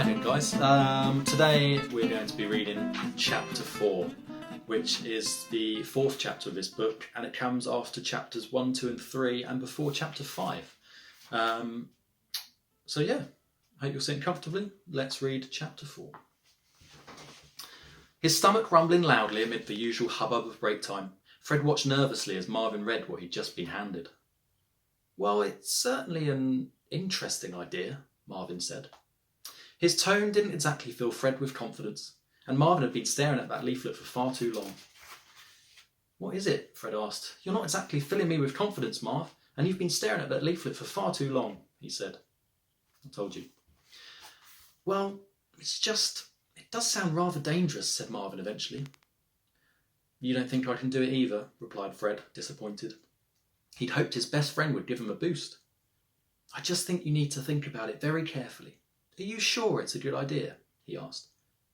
Right then guys, today we're going to be reading chapter 4, which is the 4th chapter of this book, and it comes after chapters 1, 2 and 3 and before chapter 5. So yeah, hope you're sitting comfortably. Let's read chapter 4. His stomach rumbling loudly amid the usual hubbub of break time, Fred watched nervously as Marvin read what he'd just been handed. "Well, it's certainly an interesting idea," Marvin said. His tone didn't exactly fill Fred with confidence, and Marvin had been staring at that leaflet for far too long. "What is it?" Fred asked. "You're not exactly filling me with confidence, Marv, and you've been staring at that leaflet for far too long," he said. "I told you." "Well, it's just, it does sound rather dangerous," said Marvin eventually. "You don't think I can do it either," replied Fred, disappointed. He'd hoped his best friend would give him a boost. "I just think you need to think about it very carefully. Are you sure it's a good idea?" he asked.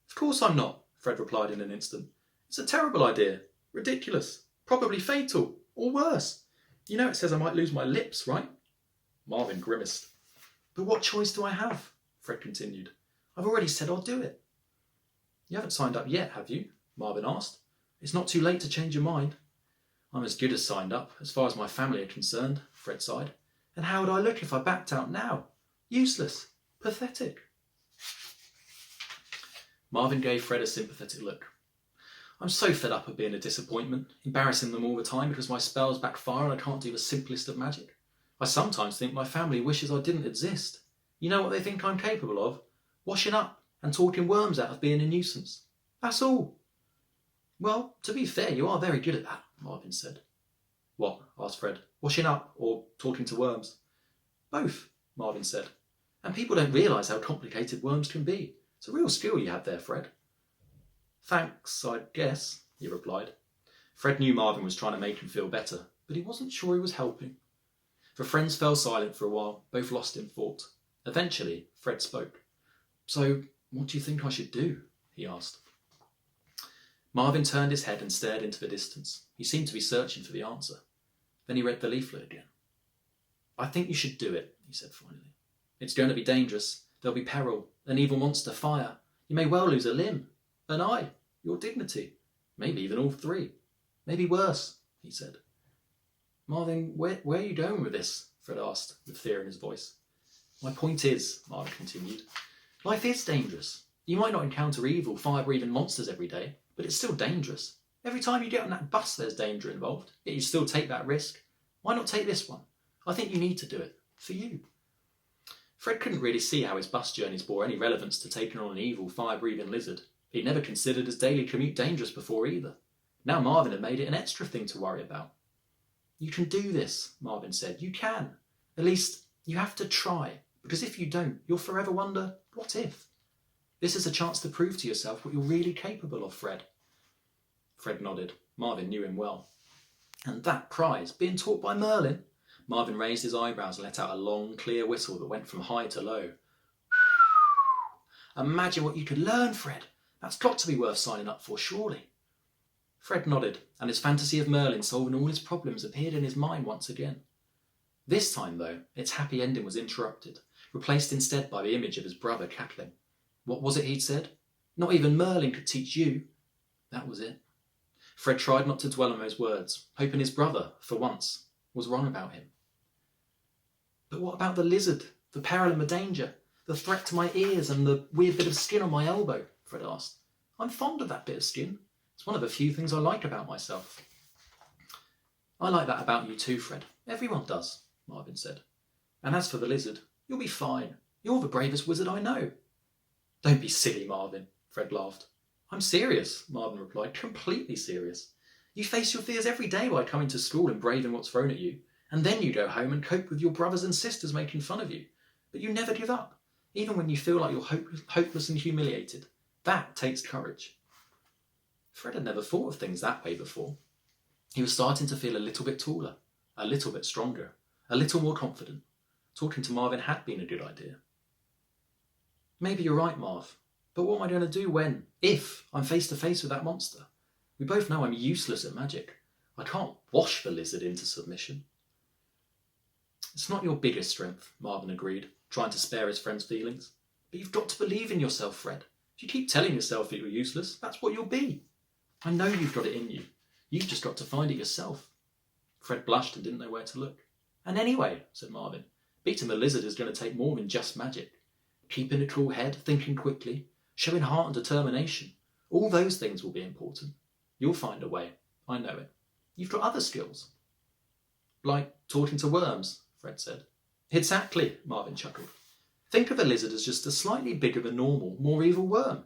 "Of course I'm not," Fred replied in an instant. "It's a terrible idea. Ridiculous. Probably fatal. Or worse. You know it says I might lose my lips, right?" Marvin grimaced. "But what choice do I have?" Fred continued. "I've already said I'll do it." "You haven't signed up yet, have you?" Marvin asked. "It's not too late to change your mind." "I'm as good as signed up, as far as my family are concerned," Fred sighed. "And how would I look if I backed out now? Useless. Pathetic." Marvin gave Fred a sympathetic look. "I'm so fed up of being a disappointment, embarrassing them all the time because my spells backfire and I can't do the simplest of magic. I sometimes think my family wishes I didn't exist. You know what they think I'm capable of? Washing up and talking worms out of being a nuisance. That's all." "Well, to be fair, you are very good at that," Marvin said. "What?" asked Fred. "Washing up or talking to worms?" "Both," Marvin said. "And people don't realise how complicated worms can be. It's a real skill you have there, Fred." "Thanks, I guess," he replied. Fred knew Marvin was trying to make him feel better, but he wasn't sure he was helping. The friends fell silent for a while, both lost in thought. Eventually, Fred spoke. "So, what do you think I should do?" he asked. Marvin turned his head and stared into the distance. He seemed to be searching for the answer. Then he read the leaflet again. "I think you should do it," he said finally. "It's going to be dangerous. There'll be peril, an evil monster, fire. You may well lose a limb, an eye, your dignity, maybe even all three. Maybe worse," he said. "Marvin, where are you going with this?" Fred asked, with fear in his voice. "My point is," Marvin continued, "life is dangerous. You might not encounter evil, fire-breathing monsters every day, but it's still dangerous. Every time you get on that bus there's danger involved, yet you still take that risk. Why not take this one? I think you need to do it. For you." Fred couldn't really see how his bus journeys bore any relevance to taking on an evil, fire-breathing lizard. He'd never considered his daily commute dangerous before either. Now Marvin had made it an extra thing to worry about. "You can do this," Marvin said. "You can. At least, you have to try, because if you don't, you'll forever wonder, what if? This is a chance to prove to yourself what you're really capable of, Fred." Fred nodded. Marvin knew him well. "And that prize, being taught by Merlin?" Marvin raised his eyebrows and let out a long, clear whistle that went from high to low. "Imagine what you could learn, Fred. That's got to be worth signing up for, surely." Fred nodded, and his fantasy of Merlin solving all his problems appeared in his mind once again. This time, though, its happy ending was interrupted, replaced instead by the image of his brother cackling. What was it he'd said? "Not even Merlin could teach you." That was it. Fred tried not to dwell on those words, hoping his brother, for once, was wrong about him. "But what about the lizard, the peril and the danger, the threat to my ears and the weird bit of skin on my elbow?" Fred asked. "I'm fond of that bit of skin. It's one of the few things I like about myself." "I like that about you too, Fred. Everyone does," Marvin said. "And as for the lizard, you'll be fine. You're the bravest wizard I know." "Don't be silly, Marvin," Fred laughed. "I'm serious," Marvin replied, "completely serious. You face your fears every day by coming to school and braving what's thrown at you, and then you go home and cope with your brothers and sisters making fun of you. But you never give up, even when you feel like you're hopeless and humiliated. That takes courage." Fred had never thought of things that way before. He was starting to feel a little bit taller, a little bit stronger, a little more confident. Talking to Marvin had been a good idea. "Maybe you're right, Marv. But what am I going to do if I'm face to face with that monster? We both know I'm useless at magic. I can't wash the lizard into submission." "It's not your biggest strength," Marvin agreed, trying to spare his friend's feelings. But you've got to believe in yourself, Fred. If you keep telling yourself that you're useless, that's what you'll be. I know you've got it in you. You've just got to find it yourself. Fred blushed and didn't know where to look. And anyway, said Marvin, beating the lizard is going to take more than just magic. Keeping a cool head, thinking quickly, showing heart and determination. All those things will be important. You'll find a way. I know it. You've got other skills. Like talking to worms, Fred said. Exactly, Marvin chuckled. Think of a lizard as just a slightly bigger than normal, more evil worm.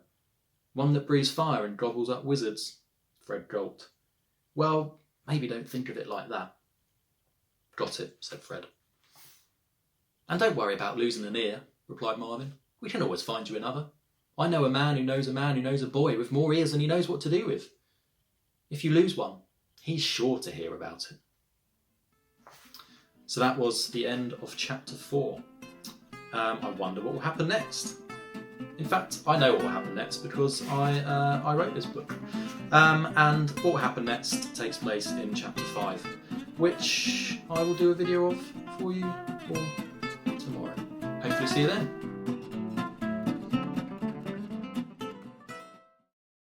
One that breathes fire and gobbles up wizards. Fred gulped. Well, maybe don't think of it like that. Got it, said Fred. And don't worry about losing an ear, replied Marvin. We can always find you another. I know a man who knows a boy with more ears than he knows what to do with. If you lose one, he's sure to hear about it. So that was the end of chapter 4. I wonder what will happen next. In fact, I know what will happen next because I wrote this book. And what will happen next takes place in chapter 5, which I will do a video of for you all tomorrow. Hopefully see you then.